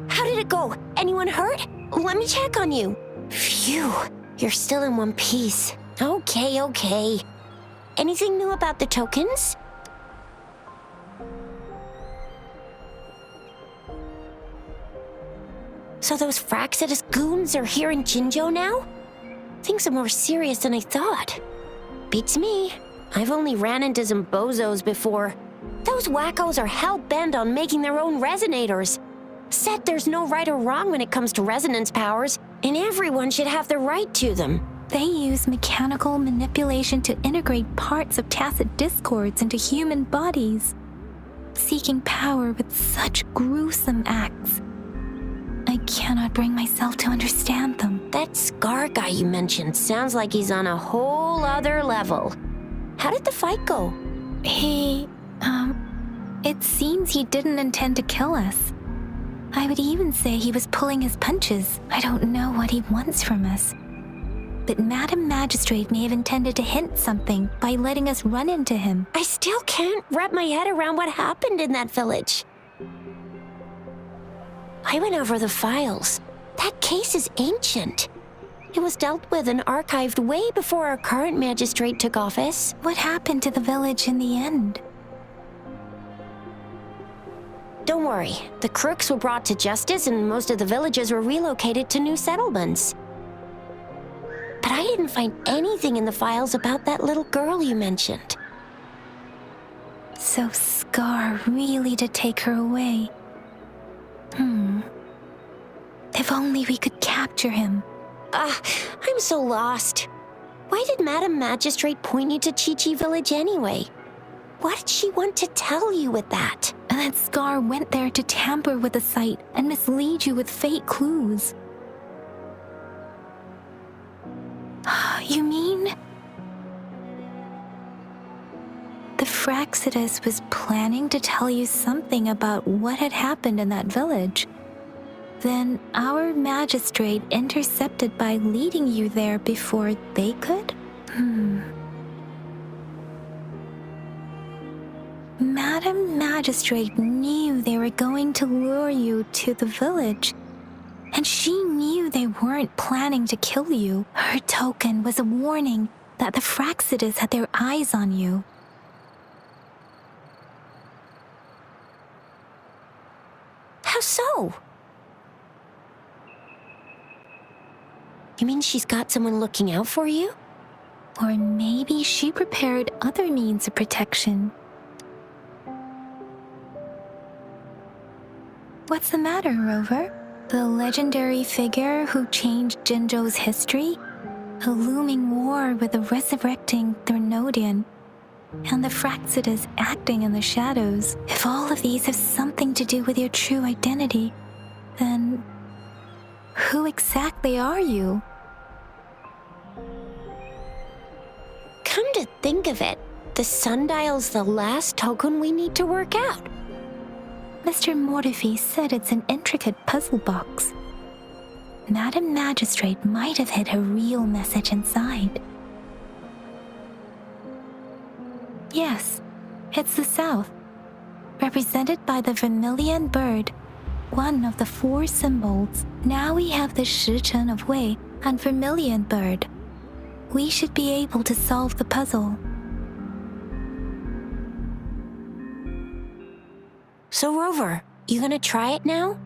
How did it go? Anyone hurt? Let me check on you. Phew, you're still in one piece. Okay. Anything new about the tokens? So those Fraxidus goons are here in Jinzhou now? Things are more serious than I thought. Beats me. I've only ran into some bozos before. Those wackos are hell-bent on making their own resonators. Said there's no right or wrong when it comes to resonance powers, and everyone should have the right to them. They use mechanical manipulation to integrate parts of tacit discords into human bodies, seeking power with such gruesome acts. I cannot bring myself to understand them. That Scar guy you mentioned sounds like he's on a whole other level. How did the fight go? It seems he didn't intend to kill us. I would even say he was pulling his punches. I don't know what he wants from us. But Madam Magistrate may have intended to hint something by letting us run into him. I still can't wrap my head around what happened in that village. I went over the files. That case is ancient. It was dealt with and archived way before our current magistrate took office. What happened to the village in the end? Don't worry. The crooks were brought to justice and most of the villagers were relocated to new settlements. But I didn't find anything in the files about that little girl you mentioned. So Scar really did take her away. If only we could capture him. I'm so lost. Why did Madam Magistrate point you to Chi-Chi Village anyway? What did she want to tell you with that? And that Scar went there to tamper with the site and mislead you with fake clues. You mean? The Fraxidus was planning to tell you something about what had happened in that village. Then our magistrate intercepted by leading you there before they could? Madam Magistrate knew they were going to lure you to the village, and she knew they weren't planning to kill you. Her token was a warning that the Fraxidus had their eyes on you. How so? You mean she's got someone looking out for you? Or maybe she prepared other means of protection. What's the matter, Rover? The legendary figure who changed Jinzhou's history? A looming war with the resurrecting Thernodian, and the Fraxidus acting in the shadows. If all of these have something to do with your true identity, then who exactly are you? Come to think of it, the sundial's the last token we need to work out. Mr. Mortefi said it's an intricate puzzle box. Madam Magistrate might have hid a real message inside. Yes, it's the South, represented by the vermilion bird, one of the 4 symbols. Now we have the Shichen of Wei and vermilion bird. We should be able to solve the puzzle. So Rover, you gonna try it now?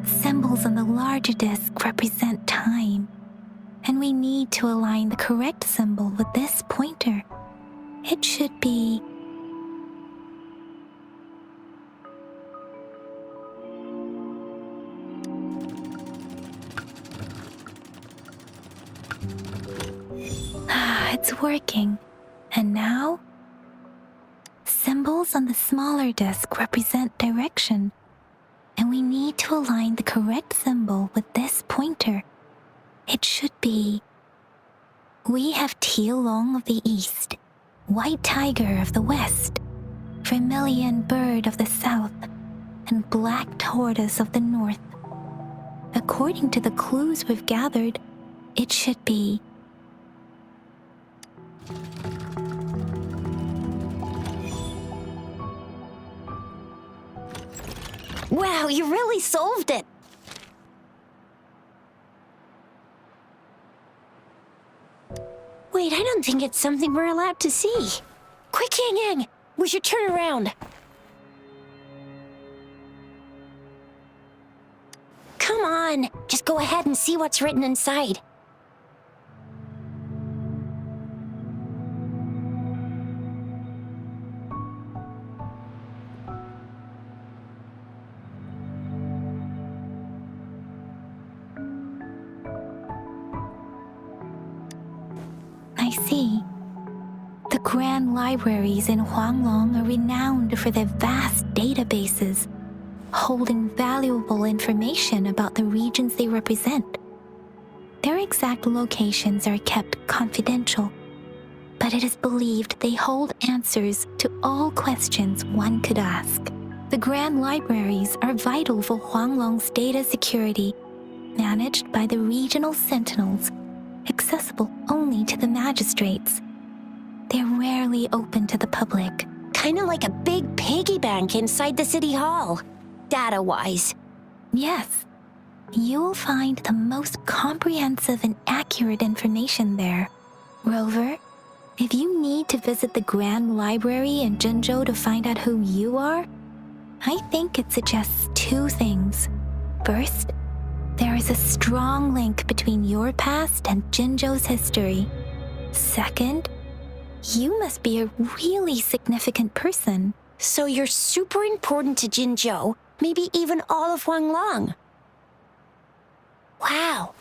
Symbols on the larger disc represent time, and we need to align the correct symbol with this pointer. It should be... It's working. And now? Symbols on the smaller disc represent direction, and we need to align the correct symbol with this pointer. It should be... We have Tielong of the east, white tiger of the west, vermilion bird of the south, and black tortoise of the north. According to the clues we've gathered, it should be... Wow, you really solved it! Wait, I don't think it's something we're allowed to see. Quick, Yang Yang! We should turn around. Come on, just go ahead and see what's written inside. I see. The grand libraries in Huanglong are renowned for their vast databases, holding valuable information about the regions they represent. Their exact locations are kept confidential, but it is believed they hold answers to all questions one could ask. The grand libraries are vital for Huanglong's data security, managed by the regional sentinels, accessible only to the magistrates. They're rarely open to the public. Kinda like a big piggy bank inside the city hall, data-wise. Yes, you'll find the most comprehensive and accurate information there. Rover, if you need to visit the Grand Library in Jinzhou to find out who you are, I think it suggests two things. First, there is a strong link between your past and Jinzhou's history. Second, you must be a really significant person. So you're super important to Jinzhou, maybe even all of Huanglong. Wow,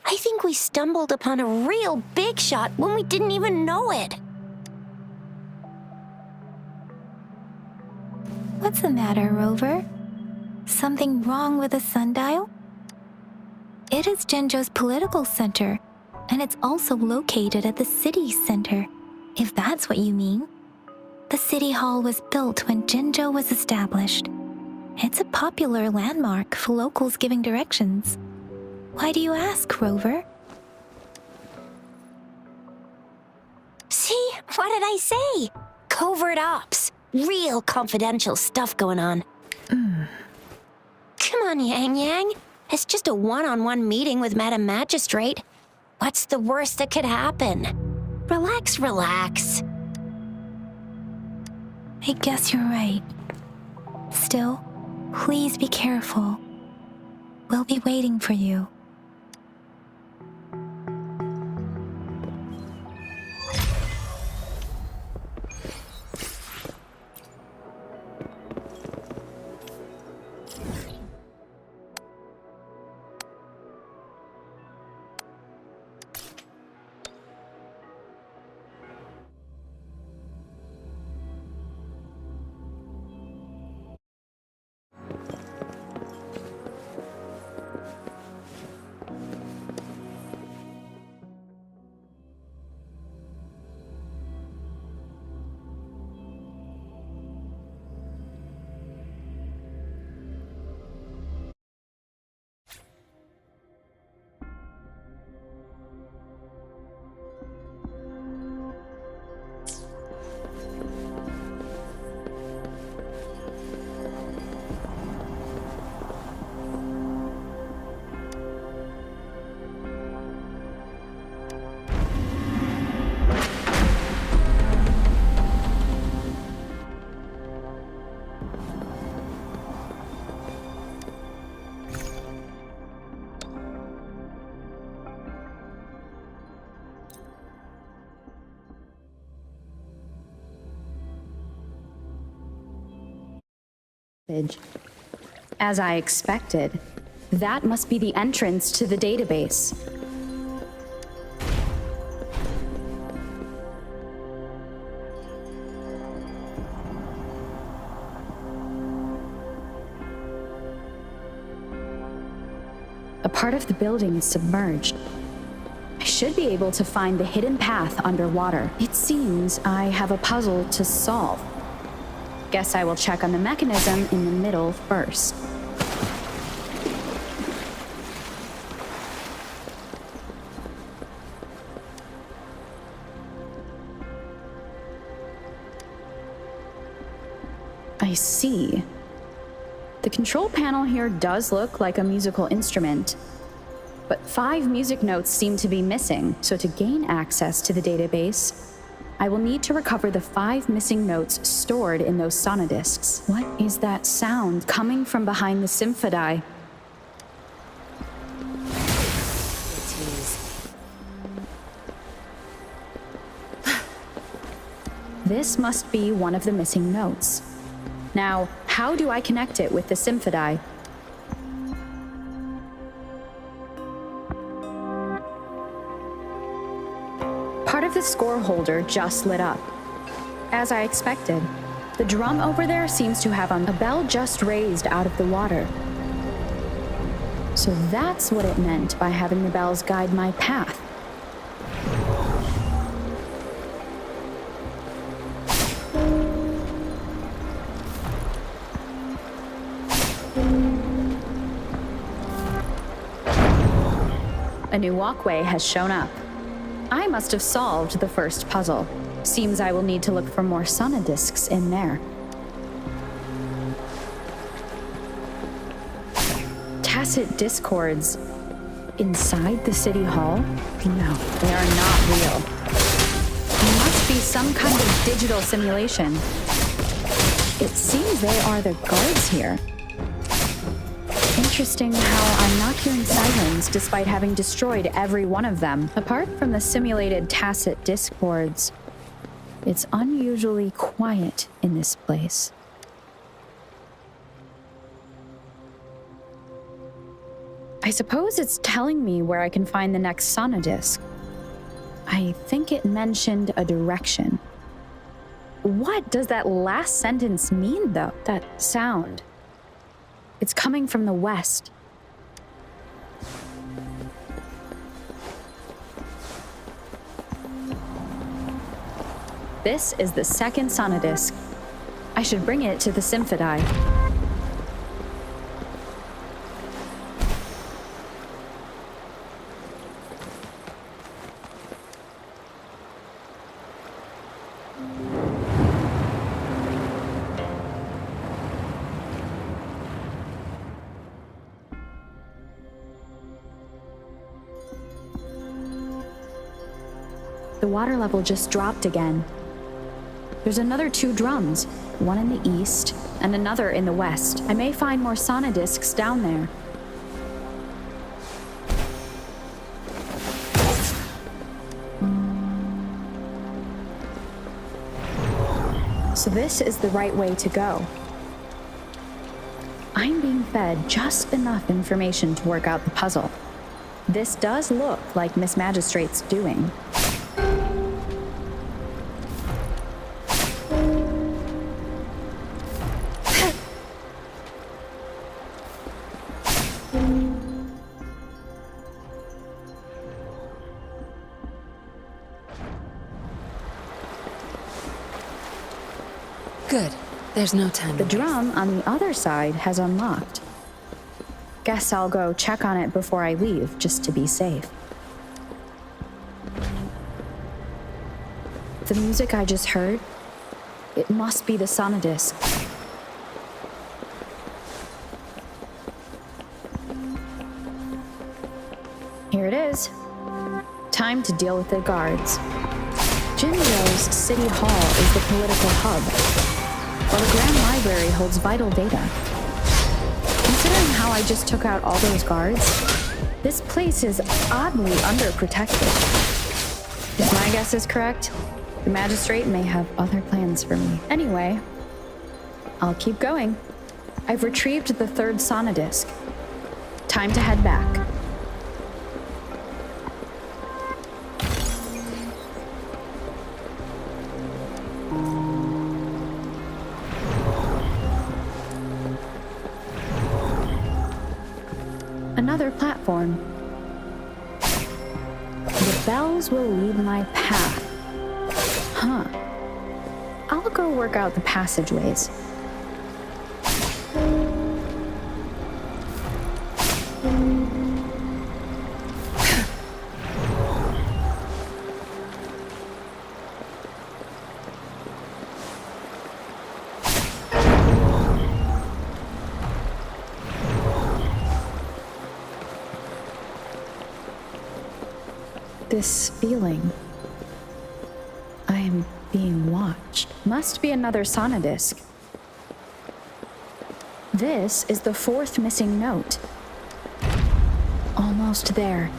I think we stumbled upon a real big shot when we didn't even know it. What's the matter, Rover? Something wrong with the sundial? It is Jinzhou's political center, and it's also located at the city center, if that's what you mean. The city hall was built when Jinzhou was established. It's a popular landmark for locals giving directions. Why do you ask, Rover? See, what did I say? Covert ops. Real confidential stuff going on. Come on, Yang Yang. It's just a one-on-one meeting with Madam Magistrate. What's the worst that could happen? Relax, relax. I guess you're right. Still, please be careful. We'll be waiting for you. As I expected, that must be the entrance to the database. A part of the building is submerged. I should be able to find the hidden path underwater. It seems I have a puzzle to solve. Guess I will check on the mechanism in the middle first. I see. The control panel here does look like a musical instrument, but 5 music notes seem to be missing, so to gain access to the database, I will need to recover the 5 missing notes stored in those sonodiscs. What is that sound coming from behind the symphodi? This must be one of the missing notes. Now, how do I connect it with the symphodi? Part of the score holder just lit up. As I expected, the drum over there seems to have a bell just raised out of the water. So that's what it meant by having the bells guide my path. A new walkway has shown up. I must have solved the first puzzle. Seems I will need to look for more sonodiscs in there. Tacit discords inside the city hall? No, they are not real. It must be some kind of digital simulation. It seems they are the guards here. Interesting how I'm not hearing sirens despite having destroyed every one of them. Apart from the simulated tacit discords, it's unusually quiet in this place. I suppose it's telling me where I can find the next sonodisc. I think it mentioned a direction. What does that last sentence mean, though? That sound. It's coming from the west. This is the second sonodisc. I should bring it to the symphodi. The water level just dropped again. There's another 2 drums, one in the east and another in the west. I may find more sonodiscs down there. So this is the right way to go. I'm being fed just enough information to work out the puzzle. This does look like Miss Magistrate's doing. Good. There's no time. The drum on the other side has unlocked. Guess I'll go check on it before I leave, just to be safe. The music I just heard, it must be the sonodisc. Here it is. Time to deal with the guards. Jinzhou's City Hall is the political hub, while the Grand Library holds vital data. Considering how I just took out all those guards, this place is oddly underprotected. If my guess is correct, the magistrate may have other plans for me. Anyway, I'll keep going. I've retrieved the 3rd sonodisc. Time to head back. Another platform. The bells will lead my path. Huh. I'll go work out the passageways. this feeling. I'm being watched. Must be another sonodisc. This is the fourth missing note. Almost there.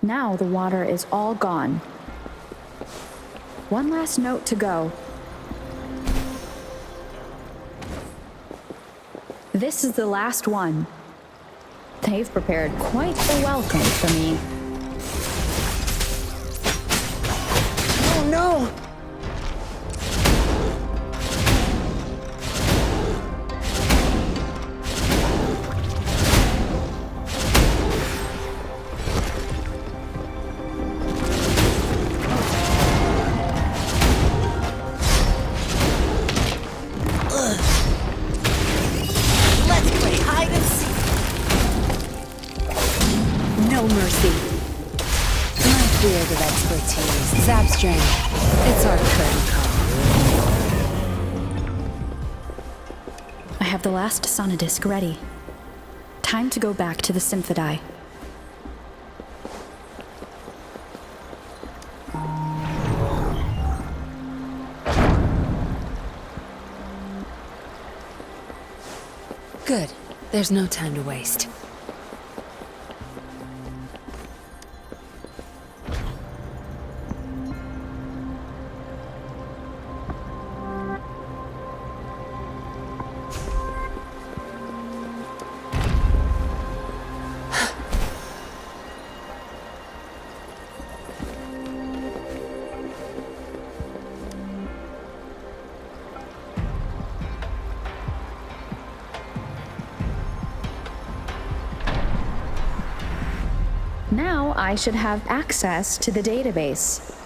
Now the water is all gone. One last note to go. This is the last one. They've prepared quite a welcome for me. Oh no! Field of expertise. Zap string. It's our curtain call. I have the last sonodisc ready. Time to go back to the Symphodi. Good. There's no time to waste. Now I should have access to the database.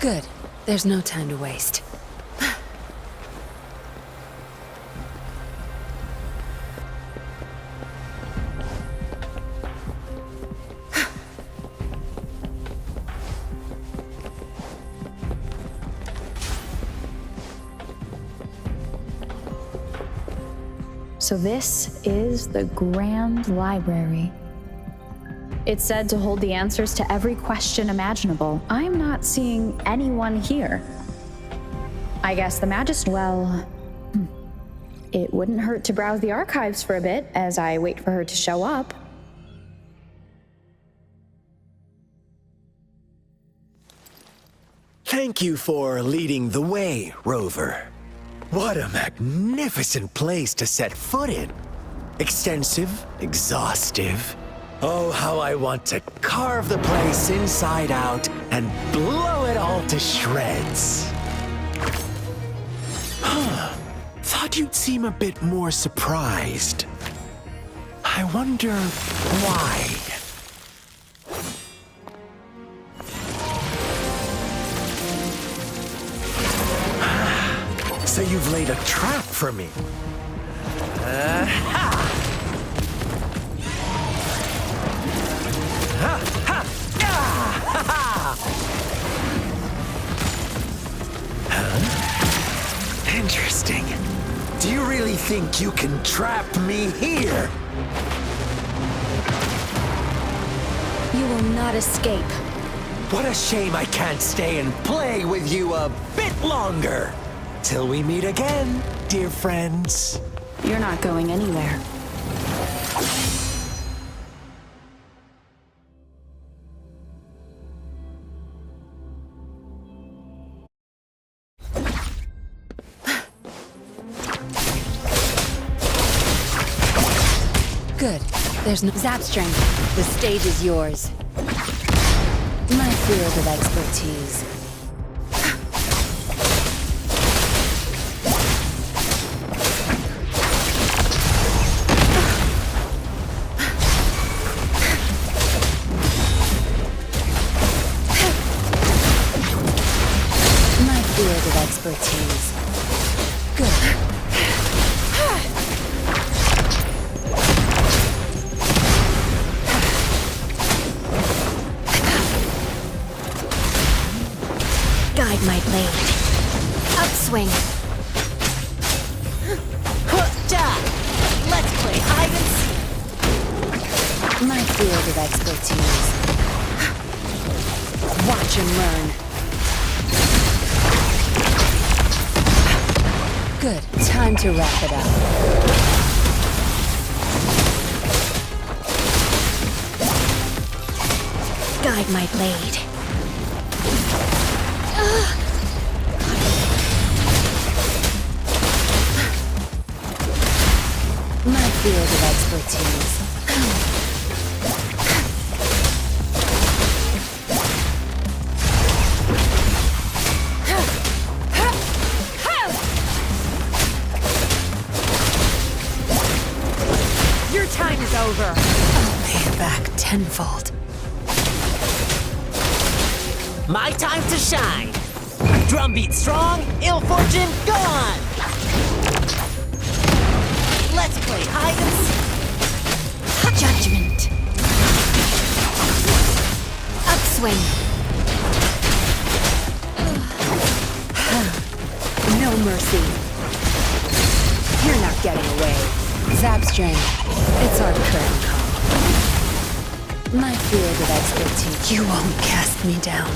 Good. There's no time to waste. So this is the Grand Library. It's said to hold the answers to every question imaginable. I'm not seeing anyone here. I guess the Magister... Well, it wouldn't hurt to browse the archives for a bit as I wait for her to show up. Thank you for leading the way, Rover. What a magnificent place to set foot in. Extensive, exhaustive. Oh, how I want to carve the place inside out and blow it all to shreds. Thought you'd seem a bit more surprised. I wonder why. So you've laid a trap for me. Interesting. Do you really think you can trap me here? You will not escape. What a shame I can't stay and play with you a bit longer. Till we meet again, dear friends. You're not going anywhere. Good. There's no zap string. The stage is yours. My field of expertise. My field of expertise. Good. Guide my blade. Upswing. Let's play hide and seek. My field of expertise. Watch and learn. Good. Time to wrap it up. Guide my blade. My field of expertise. Your time is over. I'll pay it back tenfold. My time to shine! Drumbeat strong, ill fortune gone! Let's play hide and seek. Judgment. Upswing. No mercy. You're not getting away. Zap string. It's our curtain call. My field of expertise. You won't cast me down.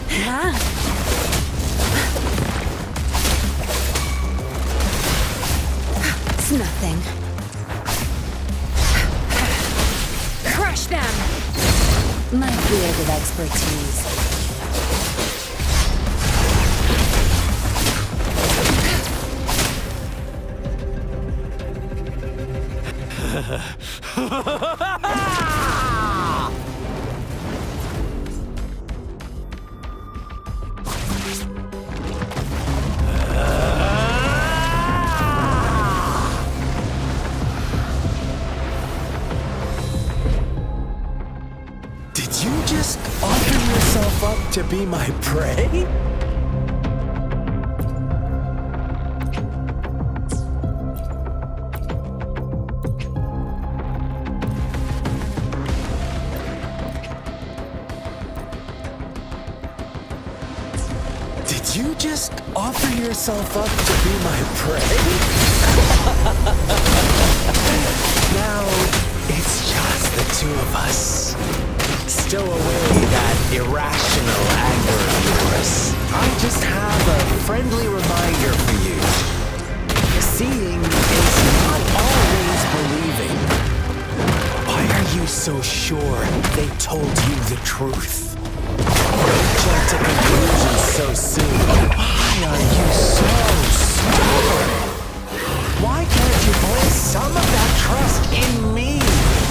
Huh? It's nothing. Crush them! My field of expertise. Did you just offer yourself up to be my prey? Did you just offer yourself up to be my prey? Now, it's just the two of us. Stow away that irrational anger of yours. I just have a friendly reminder for you. Seeing is not always believing. Why are you so sure they told you the truth? Jump to conclusions so soon. Why are you so stubborn? Why can't you place some of that trust in me?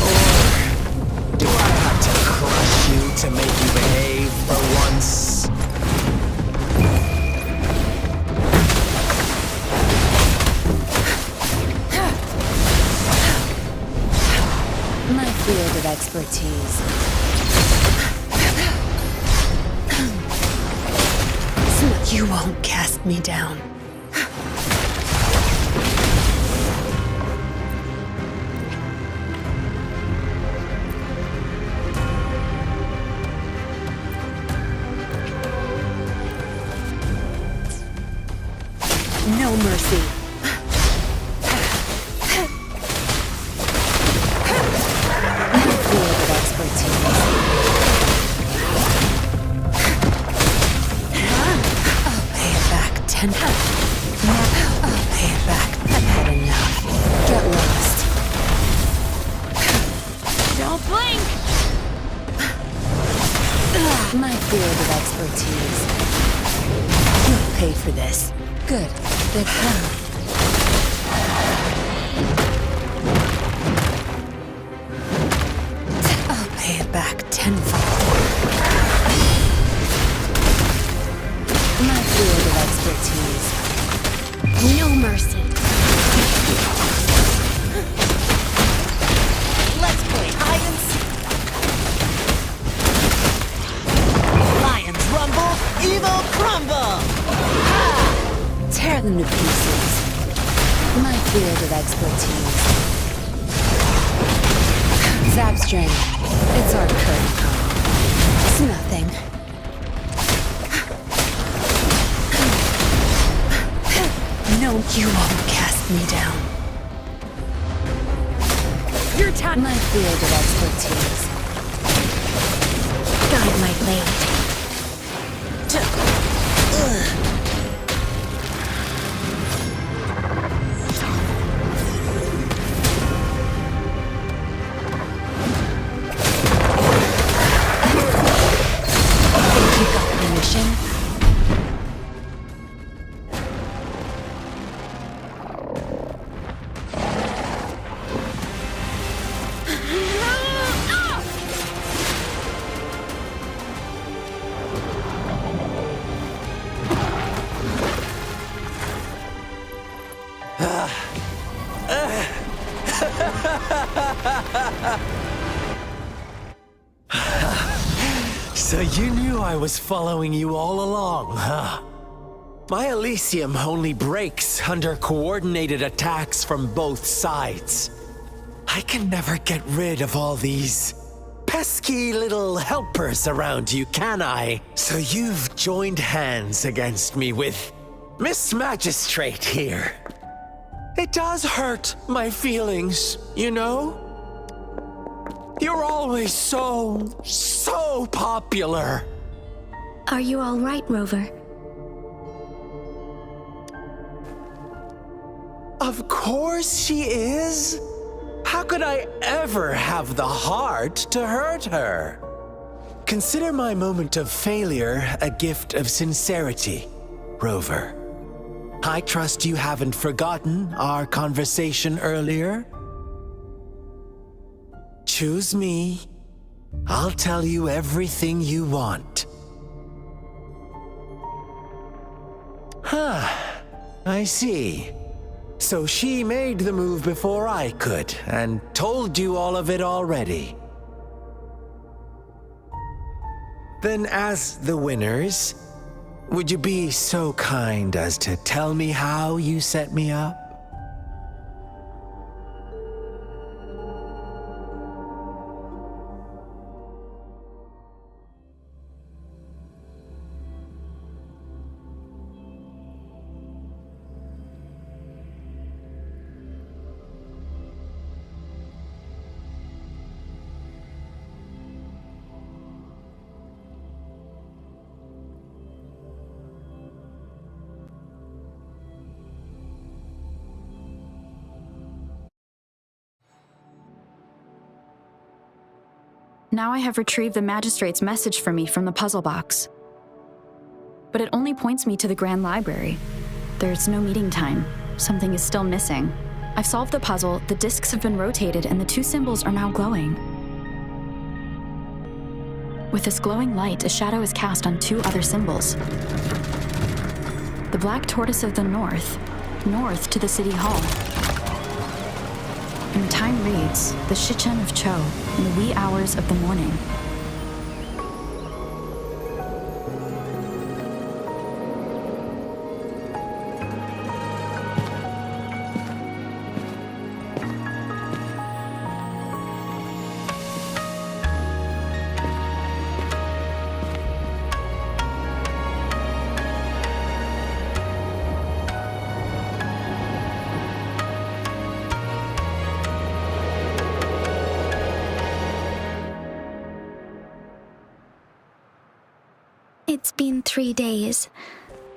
Or do I have to crush you to make you behave for once? My field of expertise. You won't cast me down. mercy. My field of expertise. I'll pay it back 10 times. I'll pay it back. I've had enough. Get lost. Don't blink! My field of expertise. You'll pay for this. Good. They come. I'll pay it back tenfold. My field of expertise. No mercy. Let's play hide and seek. Lions rumble, evil crumble. Tear them to pieces. My field of expertise. Zap string. It's our current call. It's nothing. No, you won't cast me down. Your time. My field of expertise. Guide my blade. Think you got permission? So you knew I was following you all along, huh? My Elysium only breaks under coordinated attacks from both sides. I can never get rid of all these pesky little helpers around you, can I? So you've joined hands against me with Miss Magistrate here. It does hurt my feelings, you know? You're always so popular. Are you all right, Rover? Of course she is. How could I ever have the heart to hurt her? Consider my moment of failure a gift of sincerity, Rover. I trust you haven't forgotten our conversation earlier. Choose me. I'll tell you everything you want. Huh. I see. So she made the move before I could, and told you all of it already. Then as the winners, would you be so kind as to tell me how you set me up? Now I have retrieved the magistrate's message for me from the puzzle box. But it only points me to the Grand Library. There's no meeting time. Something is still missing. I've solved the puzzle, the discs have been rotated, and the two symbols are now glowing. With this glowing light, a shadow is cast on two other symbols. The black tortoise of the north to the city hall. And the time reads, the Shichen of Cho, in the wee hours of the morning. It's been 3 days.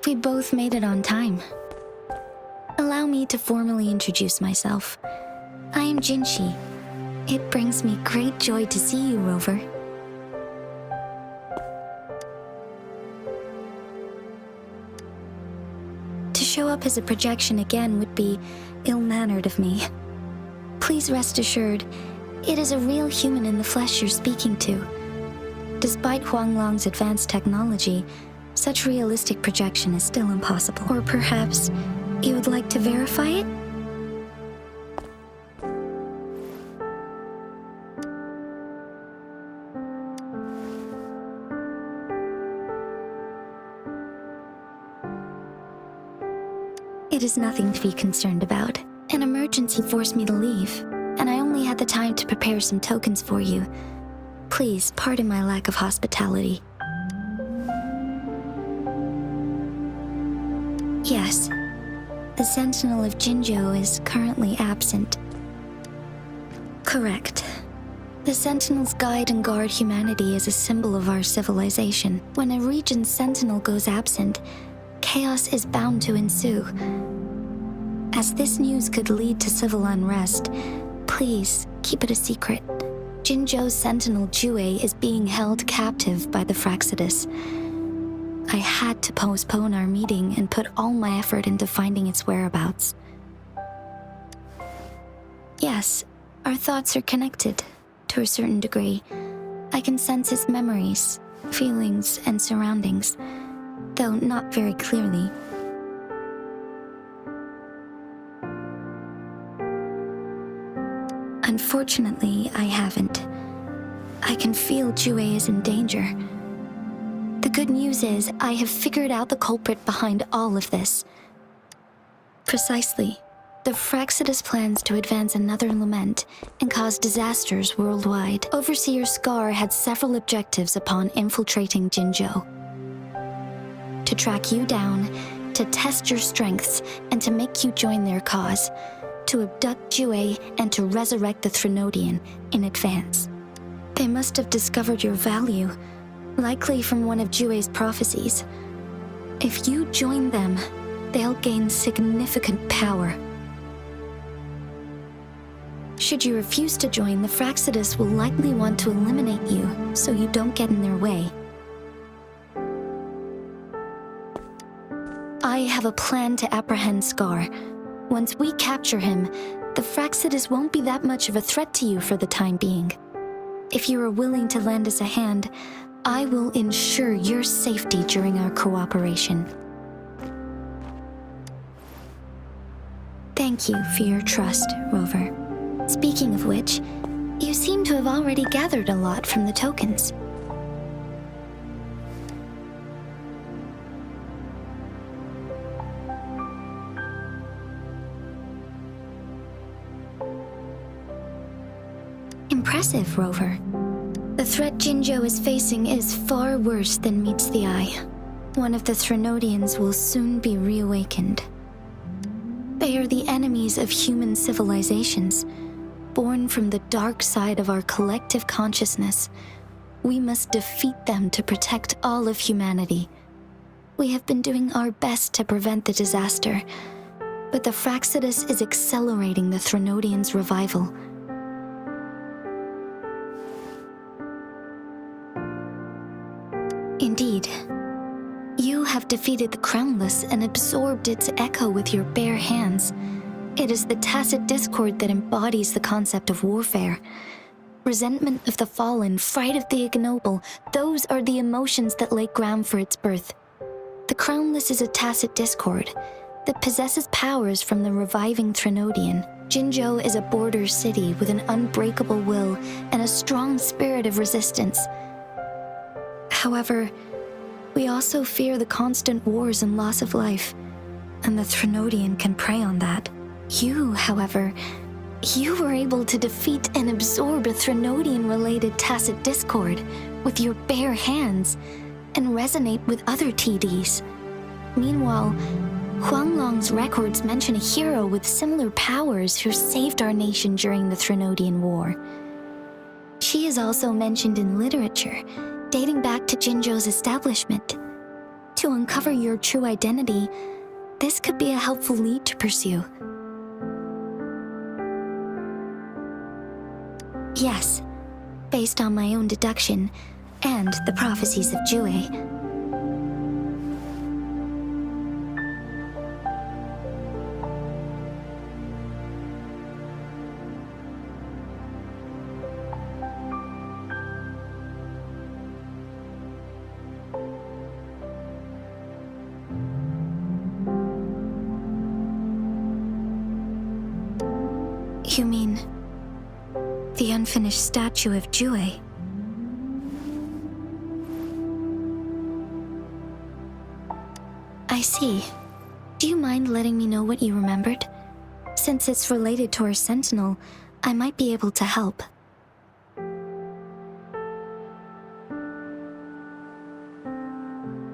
We both made it on time. Allow me to formally introduce myself. I am Jinzhou. It brings me great joy to see you, Rover. To show up as a projection again would be ill-mannered of me. Please rest assured, it is a real human in the flesh you're speaking to. Despite Huanglong's advanced technology, such realistic projection is still impossible. Or perhaps you would like to verify it? It is nothing to be concerned about. An emergency forced me to leave, and I only had the time to prepare some tokens for you. Please pardon my lack of hospitality. Yes, the Sentinel of Jinzhou is currently absent. Correct. The Sentinels guide and guard humanity as a symbol of our civilization. When a region's Sentinel goes absent, chaos is bound to ensue. As this news could lead to civil unrest, please keep it a secret. Jinzhou's Sentinel Jue is being held captive by the Fraxidus. I had to postpone our meeting and put all my effort into finding its whereabouts. Yes, our thoughts are connected, to a certain degree. I can sense its memories, feelings, and surroundings, though not very clearly. Unfortunately, I haven't. I can feel Jue is in danger. The good news is, I have figured out the culprit behind all of this. Precisely. The Fraxidus plans to advance another lament and cause disasters worldwide. Overseer Scar had several objectives upon infiltrating Jinzhou. To track you down, to test your strengths, and to make you join their cause. To abduct Jue and to resurrect the Threnodian in advance. They must have discovered your value, likely from one of Jue's prophecies. If you join them, they'll gain significant power. Should you refuse to join, the Fraxidus will likely want to eliminate you, so you don't get in their way. I have a plan to apprehend Scar. Once we capture him, the Fraxidus won't be that much of a threat to you for the time being. If you are willing to lend us a hand, I will ensure your safety during our cooperation. Thank you for your trust, Rover. Speaking of which, you seem to have already gathered a lot from the tokens. Impressive, Rover. The threat Jinzhou is facing is far worse than meets the eye. One of the Threnodians will soon be reawakened. They are the enemies of human civilizations, born from the dark side of our collective consciousness. We must defeat them to protect all of humanity. We have been doing our best to prevent the disaster, but the Fraxidus is accelerating the Threnodians' revival. Indeed. You have defeated the Crownless and absorbed its echo with your bare hands. It is the tacit discord that embodies the concept of warfare. Resentment of the fallen, fright of the ignoble, those are the emotions that lay ground for its birth. The Crownless is a tacit discord that possesses powers from the reviving Threnodian. Jinzhou is a border city with an unbreakable will and a strong spirit of resistance. However, we also fear the constant wars and loss of life, and the Threnodian can prey on that. You, however, you were able to defeat and absorb a Threnodian-related tacit discord with your bare hands and resonate with other TDs. Meanwhile, Huanglong's records mention a hero with similar powers who saved our nation during the Threnodian War. She is also mentioned in literature, dating back to Jinzhou's establishment. to uncover your true identity, this could be a helpful lead to pursue. Yes, based on my own deduction and the prophecies of Jue. You mean the unfinished statue of Jue? I see. Do you mind letting me know what you remembered? Since it's related to our sentinel, I might be able to help.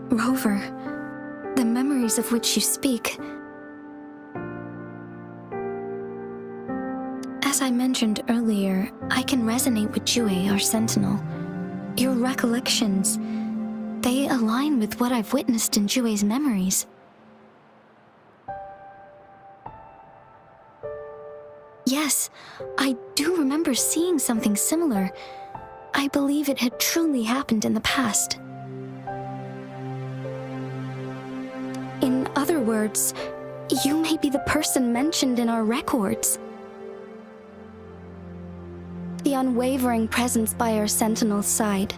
Rover, the memories of which you speak. As I mentioned earlier, I can resonate with Jue, our sentinel. Your recollections, they align with what I've witnessed in Jue's memories. Yes, I do remember seeing something similar. I believe it had truly happened in the past. In other words, you may be the person mentioned in our records. The unwavering presence by our sentinel's side,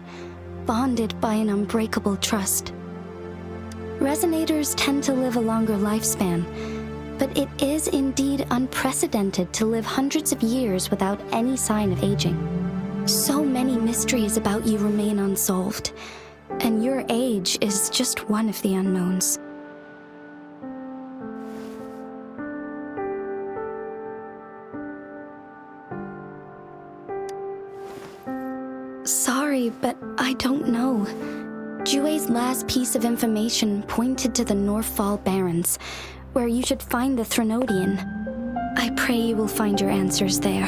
bonded by an unbreakable trust. Resonators tend to live a longer lifespan, but it is indeed unprecedented to live hundreds of years without any sign of aging. So many mysteries about you remain unsolved, and your age is just one of the unknowns. Sorry, but I don't know. Jue's last piece of information pointed to the Northfall Barrens, where you should find the Threnodian. I pray you will find your answers there.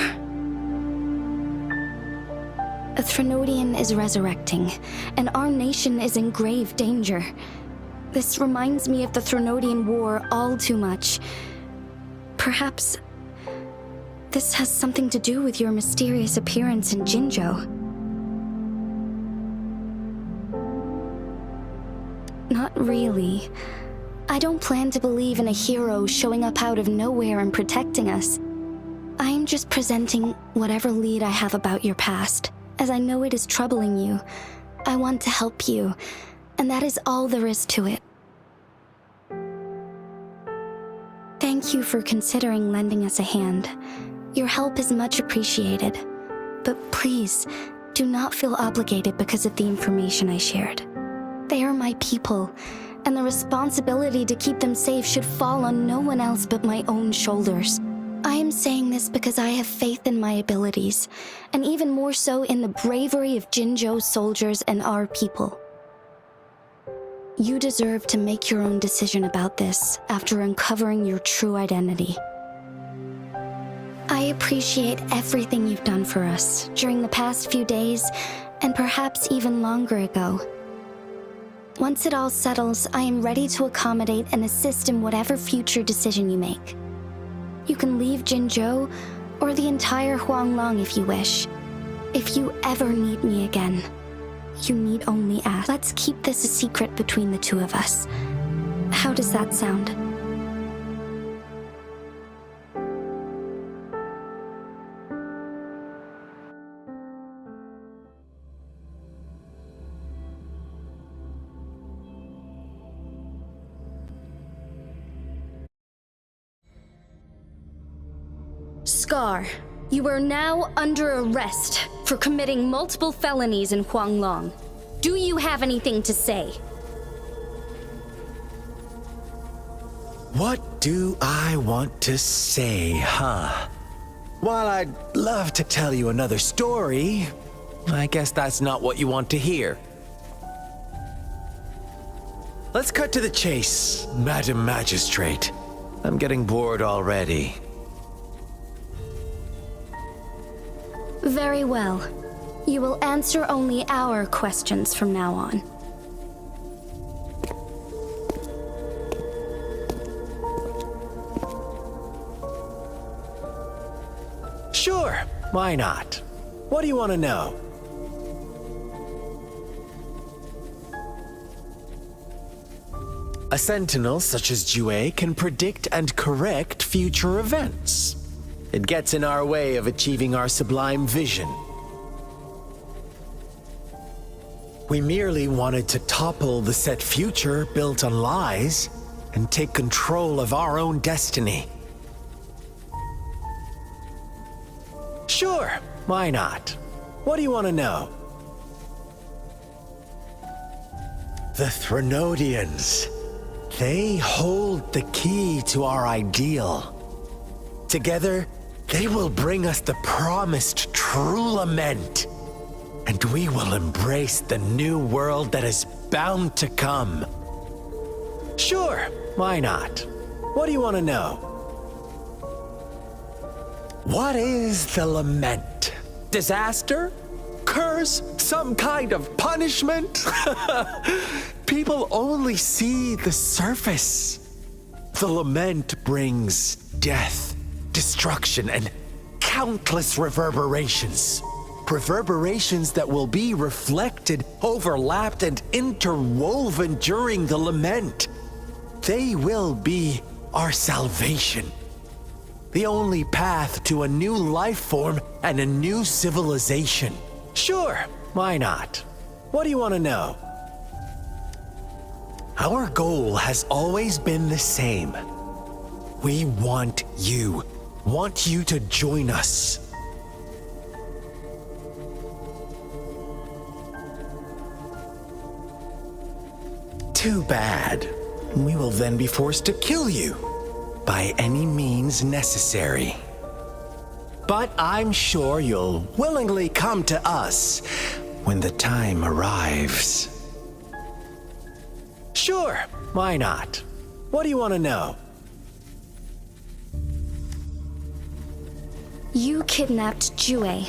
A Threnodian is resurrecting, and our nation is in grave danger. This reminds me of the Threnodian War all too much. Perhaps this has something to do with your mysterious appearance in Jinzhou. Not really. I don't plan to believe in a hero showing up out of nowhere and protecting us. I'm just presenting whatever lead I have about your past, as I know it is troubling you. I want to help you, and that is all there is to it. Thank you for considering lending us a hand. Your help is much appreciated. But please, do not feel obligated because of the information I shared. They are my people, and the responsibility to keep them safe should fall on no one else but my own shoulders. I am saying this because I have faith in my abilities, and even more so in the bravery of Jinzhou soldiers and our people. You deserve to make your own decision about this after uncovering your true identity. I appreciate everything you've done for us during the past few days, and perhaps even longer ago. Once it all settles, I am ready to accommodate and assist in whatever future decision you make. You can leave Jinzhou, or the entire Huanglong if you wish. If you ever need me again, you need only ask. Let's keep this a secret between the two of us. How does that sound? Scar, you are now under arrest for committing multiple felonies in Huanglong. Do you have anything to say? What do I want to say, huh? While I'd love to tell you another story, I guess that's not what you want to hear. Let's cut to the chase, Madam Magistrate. I'm getting bored already. Very well. You will answer only our questions from now on. Sure, why not? What do you want to know? A sentinel such as Jue can predict and correct future events. It gets in our way of achieving our sublime vision. We merely wanted to topple the set future built on lies and take control of our own destiny. Sure, why not? What do you want to know? The Threnodians. They hold the key to our ideal. Together, they will bring us the promised true lament. And we will embrace the new world that is bound to come. Sure, why not? What do you want to know? What is the lament? Disaster? Curse? Some kind of punishment? People only see the surface. The lament brings death, destruction, and countless reverberations. Reverberations that will be reflected, overlapped, and interwoven during the lament. They will be our salvation. The only path to a new life form and a new civilization. Sure, why not? What do you want to know? Our goal has always been the same. We want you to join us. Too bad. We will then be forced to kill you by any means necessary. But I'm sure you'll willingly come to us when the time arrives. Sure, why not? What do you want to know? You kidnapped Jue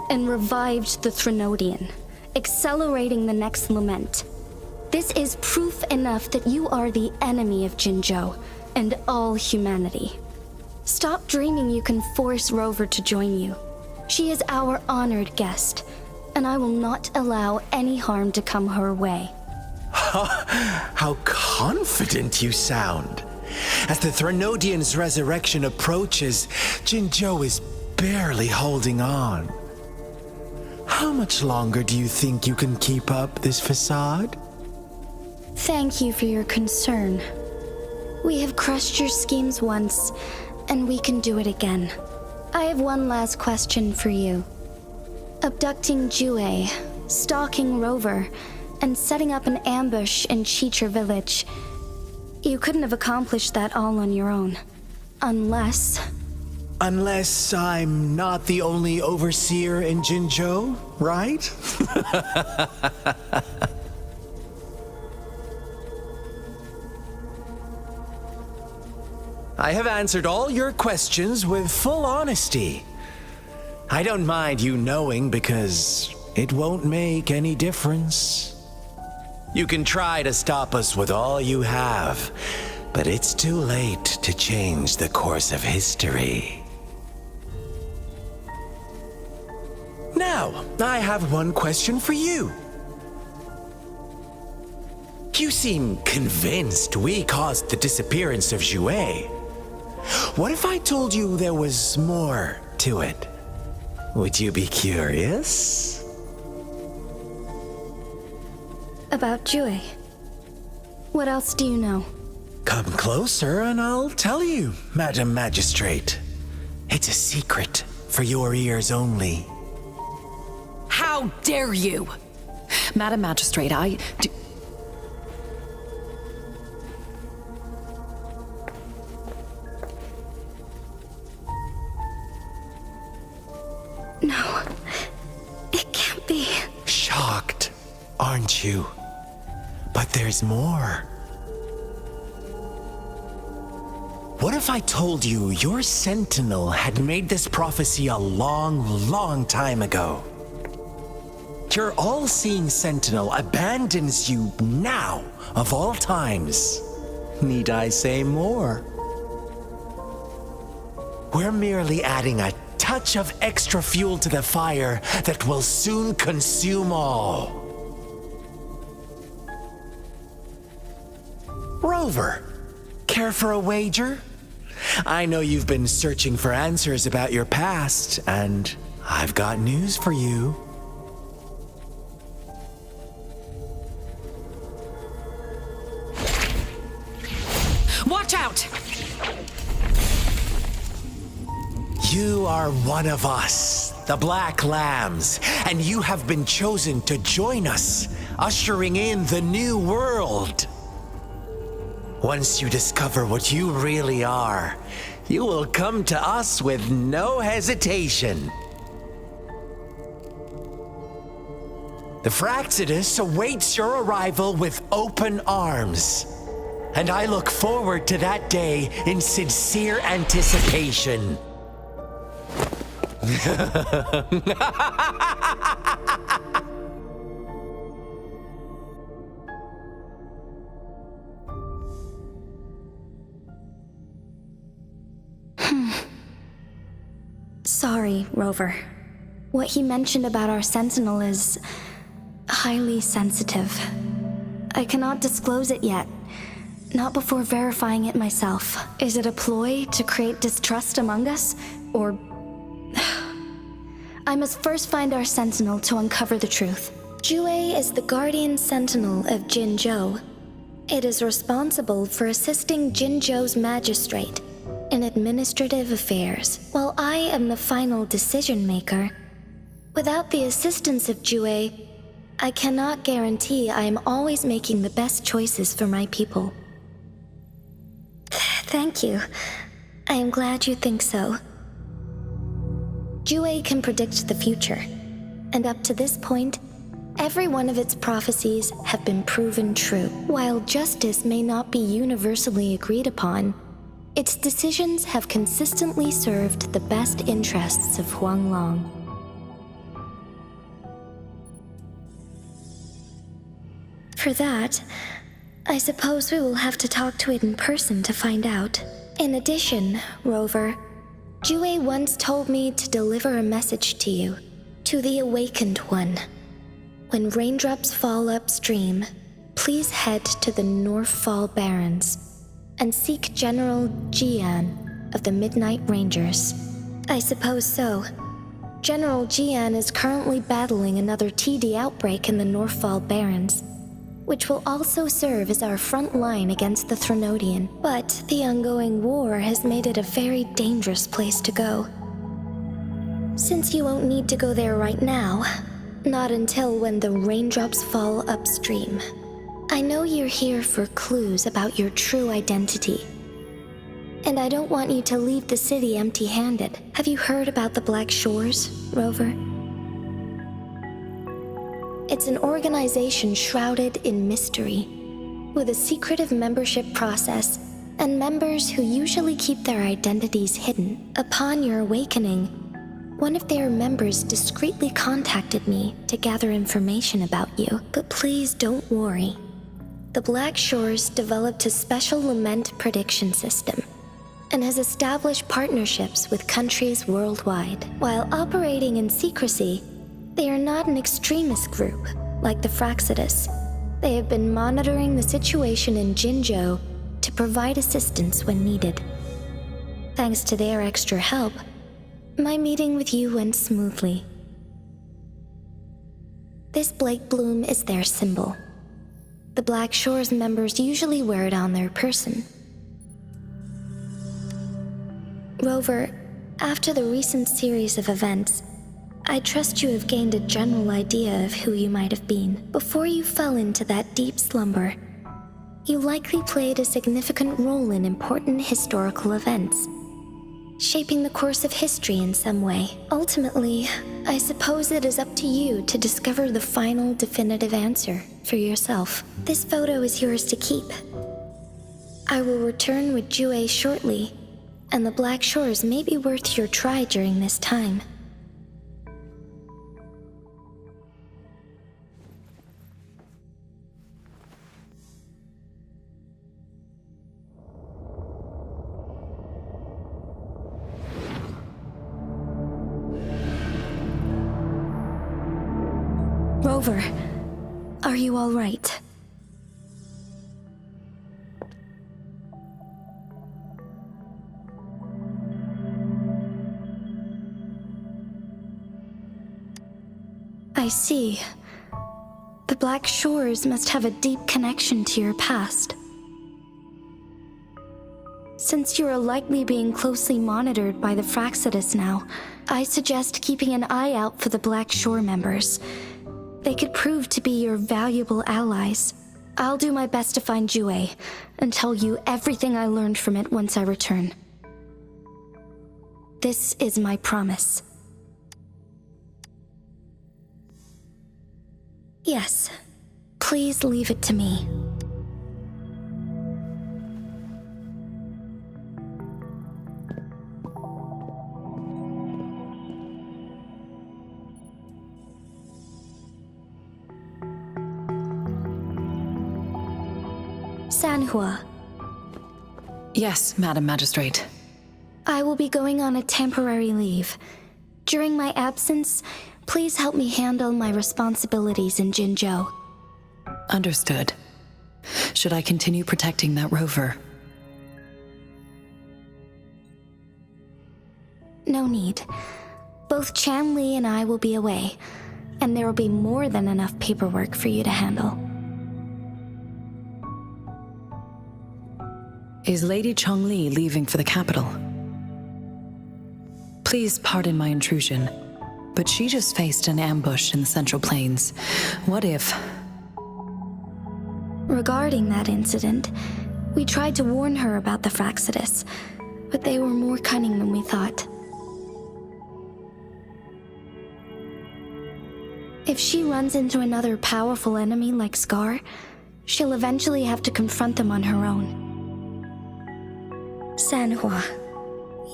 and revived the Threnodian, accelerating the next lament. This is proof enough that you are the enemy of Jinzhou and all humanity. Stop dreaming you can force Rover to join you. She is our honored guest, and I will not allow any harm to come her way. How confident you sound. As the Threnodian's resurrection approaches, Jinzhou is barely holding on. How much longer do you think you can keep up this facade? Thank you for your concern. We have crushed your schemes once, and we can do it again. I have one last question for you. Abducting Jue, stalking Rover, and setting up an ambush in Chicher village. You couldn't have accomplished that all on your own. Unless I'm not the only overseer in Jinzhou, right? I have answered all your questions with full honesty. I don't mind you knowing because it won't make any difference. You can try to stop us with all you have, but it's too late to change the course of history. Now, I have one question for you. You seem convinced we caused the disappearance of Jue. What if I told you there was more to it? Would you be curious? about Jue. What else do you know? Come closer and I'll tell you, Madam Magistrate. It's a secret for your ears only. How dare you! Madam Magistrate, No, it can't be. Shocked, aren't you? But there's more. What if I told you your sentinel had made this prophecy a long, long time ago? Your all-seeing sentinel abandons you now, of all times. Need I say more? We're merely adding a touch of extra fuel to the fire that will soon consume all. Rover, care for a wager? I know you've been searching for answers about your past, and I've got news for you. Watch out! You are one of us, the Black Lambs, and you have been chosen to join us, ushering in the new world. Once you discover what you really are, you will come to us with no hesitation. The Fraxidus awaits your arrival with open arms, and I look forward to that day in sincere anticipation. Sorry, Rover. What he mentioned about our sentinel is highly sensitive. I cannot disclose it yet. Not before verifying it myself. Is it a ploy to create distrust among us? Or... I must first find our sentinel to uncover the truth. Jue is the guardian sentinel of Jinzhou. It is responsible for assisting Jinzhou's magistrate in administrative affairs, while I am the final decision maker. Without the assistance of Jue, I cannot guarantee I am always making the best choices for my people. Thank you. I am glad you think so. Jue can predict the future, and up to this point, every one of its prophecies have been proven true. While justice may not be universally agreed upon, its decisions have consistently served the best interests of Huanglong. For that, I suppose we will have to talk to it in person to find out. In addition, Rover, Jue once told me to deliver a message to you, to the Awakened One. When raindrops fall upstream, please head to the Northfall Barrens and seek General Jian of the Midnight Rangers. I suppose so. General Jian is currently battling another TD outbreak in the Northfall Barrens, which will also serve as our front line against the Threnodian. But the ongoing war has made it a very dangerous place to go. Since you won't need to go there right now, not until when the raindrops fall upstream, I know you're here for clues about your true identity. And I don't want you to leave the city empty-handed. Have you heard about the Black Shores, Rover? It's an organization shrouded in mystery, with a secretive membership process and members who usually keep their identities hidden. Upon your awakening, one of their members discreetly contacted me to gather information about you. But please don't worry. The Black Shores developed a special lament prediction system and has established partnerships with countries worldwide. While operating in secrecy, they are not an extremist group, like the Fraxidus. They have been monitoring the situation in Jinzhou to provide assistance when needed. Thanks to their extra help, my meeting with you went smoothly. This Blake Bloom is their symbol. The Black Shores members usually wear it on their person. Rover, after the recent series of events, I trust you have gained a general idea of who you might have been. Before you fell into that deep slumber, you likely played a significant role in important historical events, shaping the course of history in some way. Ultimately, I suppose it is up to you to discover the final definitive answer for yourself. This photo is yours to keep. I will return with Jue shortly, and the Black Shores may be worth your try during this time. Rover, are you all right? I see. The Black Shores must have a deep connection to your past. Since you are likely being closely monitored by the Fraxidus now, I suggest keeping an eye out for the Black Shore members. They could prove to be your valuable allies. I'll do my best to find Jue and tell you everything I learned from it once I return. This is my promise. Yes, please leave it to me. Sanhua. Yes, Madam Magistrate. I will be going on a temporary leave. During my absence, please help me handle my responsibilities in Jinzhou. Understood. Should I continue protecting that rover? No need. Both Chan Li and I will be away, and there will be more than enough paperwork for you to handle. Is Lady Chongli leaving for the capital? Please pardon my intrusion, but she just faced an ambush in the Central Plains. What if... Regarding that incident, we tried to warn her about the Fraxidus, but they were more cunning than we thought. If she runs into another powerful enemy like Scar, she'll eventually have to confront them on her own. Sanhua,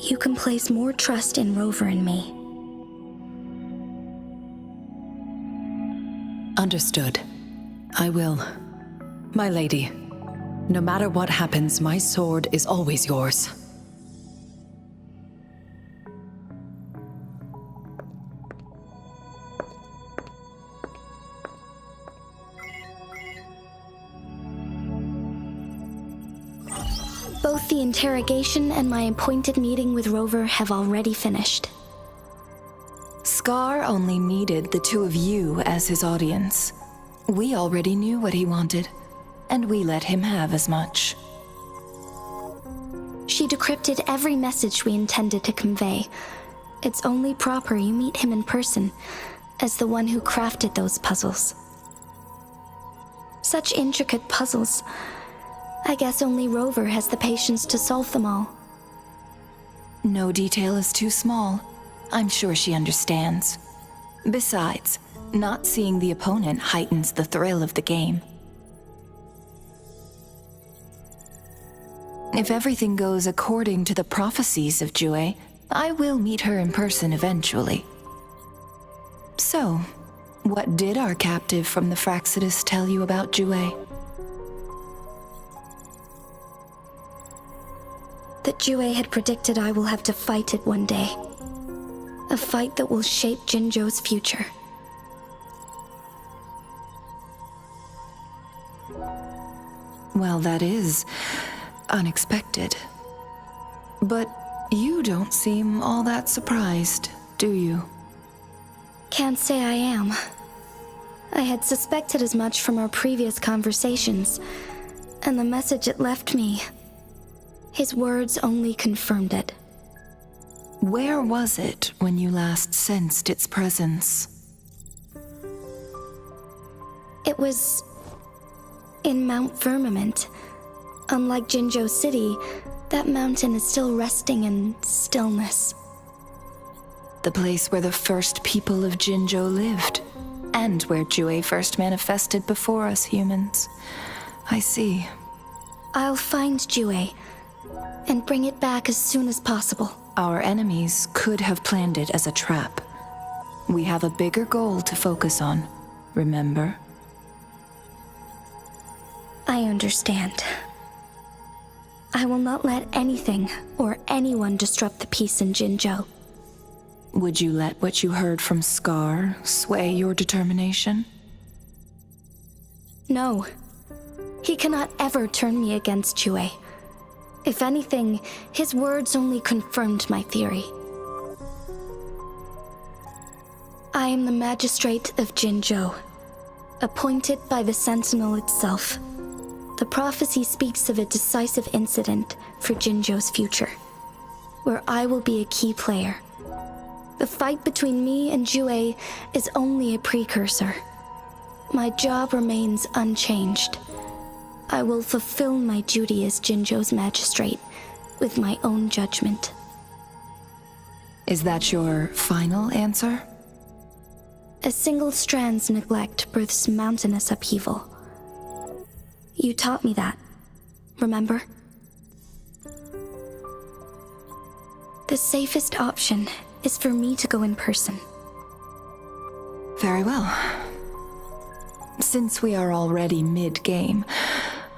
you can place more trust in Rover and me. Understood. I will. My lady, no matter what happens, my sword is always yours. Both the interrogation and my appointed meeting with Rover have already finished. Scar only needed the two of you as his audience. We already knew what he wanted, and we let him have as much. She decrypted every message we intended to convey. It's only proper you meet him in person, as the one who crafted those puzzles. Such intricate puzzles. I guess only Rover has the patience to solve them all. No detail is too small. I'm sure she understands. Besides, not seeing the opponent heightens the thrill of the game. If everything goes according to the prophecies of Jue, I will meet her in person eventually. So, what did our captive from the Fraxidus tell you about Jue? That Jue had predicted I will have to fight it one day. A fight that will shape Jinzhou's future. Well, that is unexpected. But you don't seem all that surprised, do you? Can't say I am. I had suspected as much from our previous conversations, and the message it left me. His words only confirmed it. Where was it when you last sensed its presence? It was in Mount Firmament. Unlike Jinzhou City, that mountain is still resting in stillness. The place where the first people of Jinzhou lived, and where Jue first manifested before us humans. I see. I'll find Jue and bring it back as soon as possible. Our enemies could have planned it as a trap. We have a bigger goal to focus on, remember? I understand. I will not let anything or anyone disrupt the peace in Jinzhou. Would you let what you heard from Scar sway your determination? No. He cannot ever turn me against Jue. If anything, his words only confirmed my theory. I am the magistrate of Jinzhou, appointed by the Sentinel itself. The prophecy speaks of a decisive incident for Jinzhou's future, where I will be a key player. The fight between me and Jue is only a precursor. My job remains unchanged. I will fulfill my duty as Jinzhou's magistrate with my own judgment. Is that your final answer? A single strand's neglect births mountainous upheaval. You taught me that, remember? The safest option is for me to go in person. Very well. Since we are already mid-game,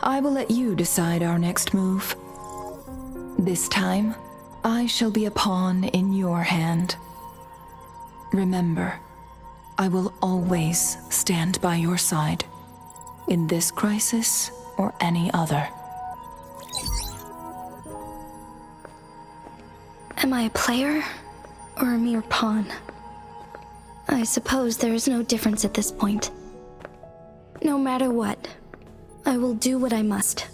I will let you decide our next move. This time, I shall be a pawn in your hand. Remember, I will always stand by your side, in this crisis or any other. Am I a player or a mere pawn? I suppose there is no difference at this point. No matter what, I will do what I must.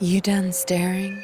You done staring?